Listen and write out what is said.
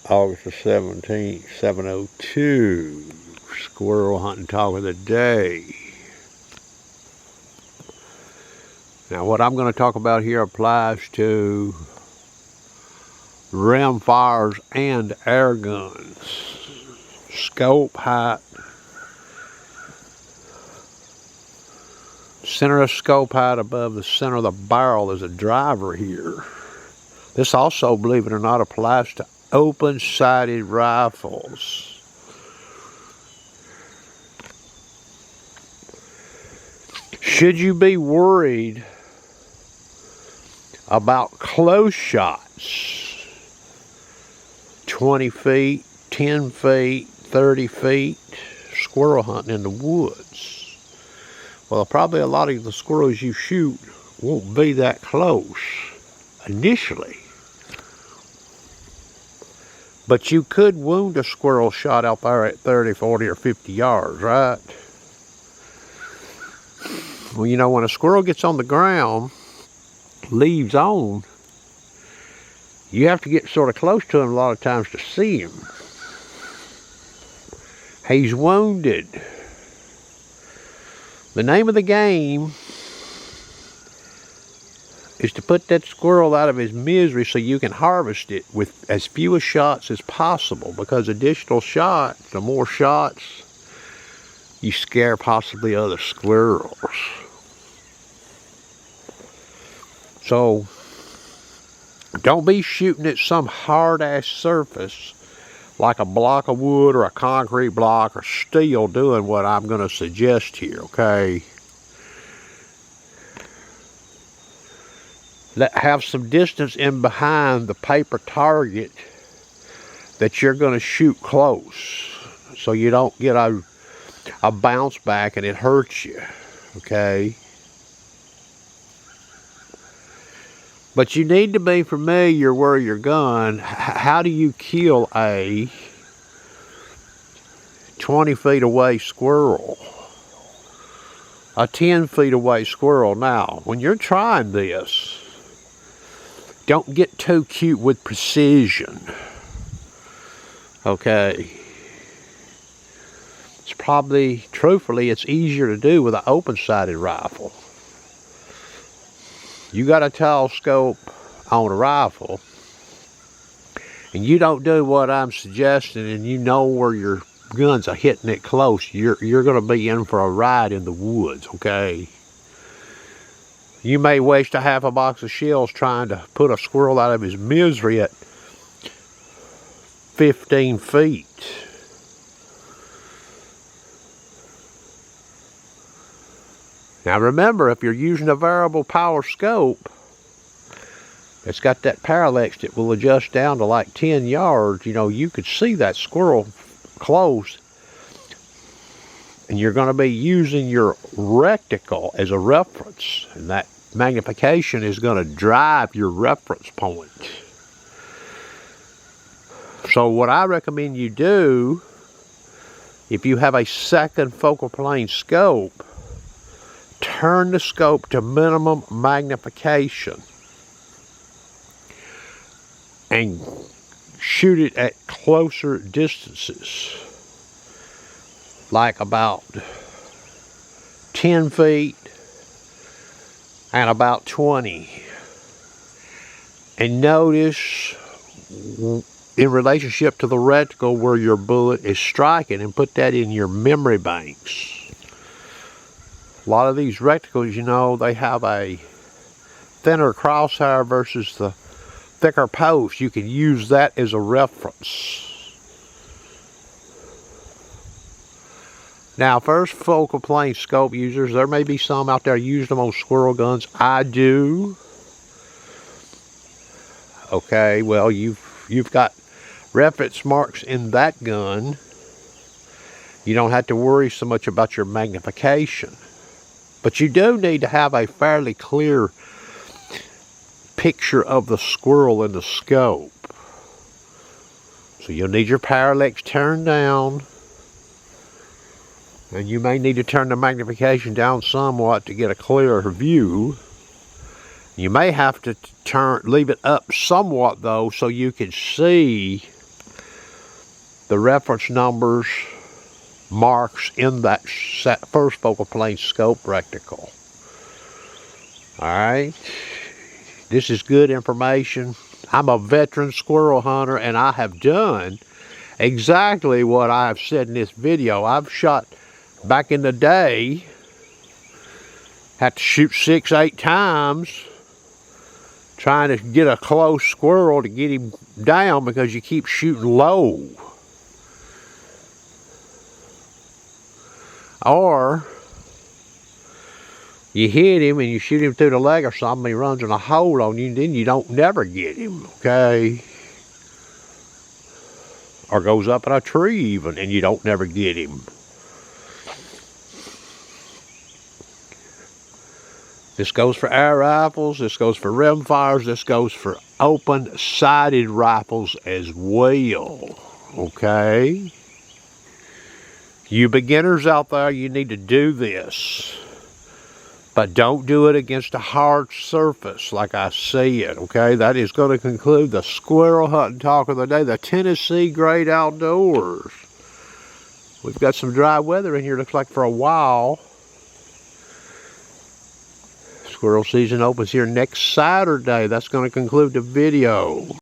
August the 17th, 7:02. Squirrel hunting talk of the day. Now what I'm going to talk about here applies to rimfires and air guns. Scope height. Center of scope height above the center of the barrel is a driver here. This also, believe it or not, applies to open-sighted rifles. Should you be worried about close shots, 20 feet, 10 feet, 30 feet, squirrel hunting in the woods? Well, probably a lot of the squirrels you shoot won't be that close initially. But you could wound a squirrel shot out there at 30, 40, or 50 yards, right? Well, you know, when a squirrel gets on the ground, leaves on, you have to get sort of close to him a lot of times to see him. He's wounded. The name of the game is to put that squirrel out of his misery so you can harvest it with as few shots as possible, because additional shots, the more shots, you scare possibly other squirrels. So don't be shooting at some hard-ass surface like a block of wood or a concrete block or steel doing what I'm going to suggest here, okay? Have some distance in behind the paper target that you're going to shoot close, so you don't get a bounce back and it hurts you, okay? But you need to be familiar where you're going. How do you kill a 20 feet away squirrel? A 10 feet away squirrel? Now, when you're trying this, don't get too cute with precision, okay? It's probably, truthfully, it's easier to do with an open-sighted rifle. You got a tall scope on a rifle, and you don't do what I'm suggesting, and you know where your guns are hitting it close, you're going to be in for a ride in the woods, okay? You may waste a half a box of shells trying to put a squirrel out of his misery at 15 feet. Now remember, if you're using a variable power scope, it's got that parallax that will adjust down to like 10 yards. You know, you could see that squirrel close, and you're going to be using your reticle as a reference, and that magnification is going to drive your reference point. So what I recommend you do, if you have a second focal plane scope, turn the scope to minimum magnification and shoot it at closer distances, like about 10 feet and about 20. And notice in relationship to the reticle where your bullet is striking, and put that in your memory banks. A lot of these reticles, you know, they have a thinner crosshair versus the thicker post. You can use that as a reference. Now, first focal plane scope users, there may be some out there using them on squirrel guns. I do. Okay, well, you've got reference marks in that gun. You don't have to worry so much about your magnification. But you do need to have a fairly clear picture of the squirrel in the scope. So you'll need your parallax turned down, and you may need to turn the magnification down somewhat to get a clearer view. You may have to leave it up somewhat though, so you can see the reference numbers marks in that first focal plane scope reticle. Alright, this is good information. I'm a veteran squirrel hunter, and I have done exactly what I have said in this video. I've shot back in the day, had to shoot 6-8 times trying to get a close squirrel to get him down because you keep shooting low. Or you hit him and you shoot him through the leg or something, he runs in a hole on you, and then you don't never get him, okay? Or goes up in a tree even, and you don't never get him. This goes for air rifles, this goes for rimfires, this goes for open-sighted rifles as well, okay? You beginners out there, you need to do this. But don't do it against a hard surface like I said, okay? That is going to conclude the squirrel hunting talk of the day, the Tennessee Great Outdoors. We've got some dry weather in here, looks like for a while. Squirrel season opens here next Saturday. That's going to conclude the video.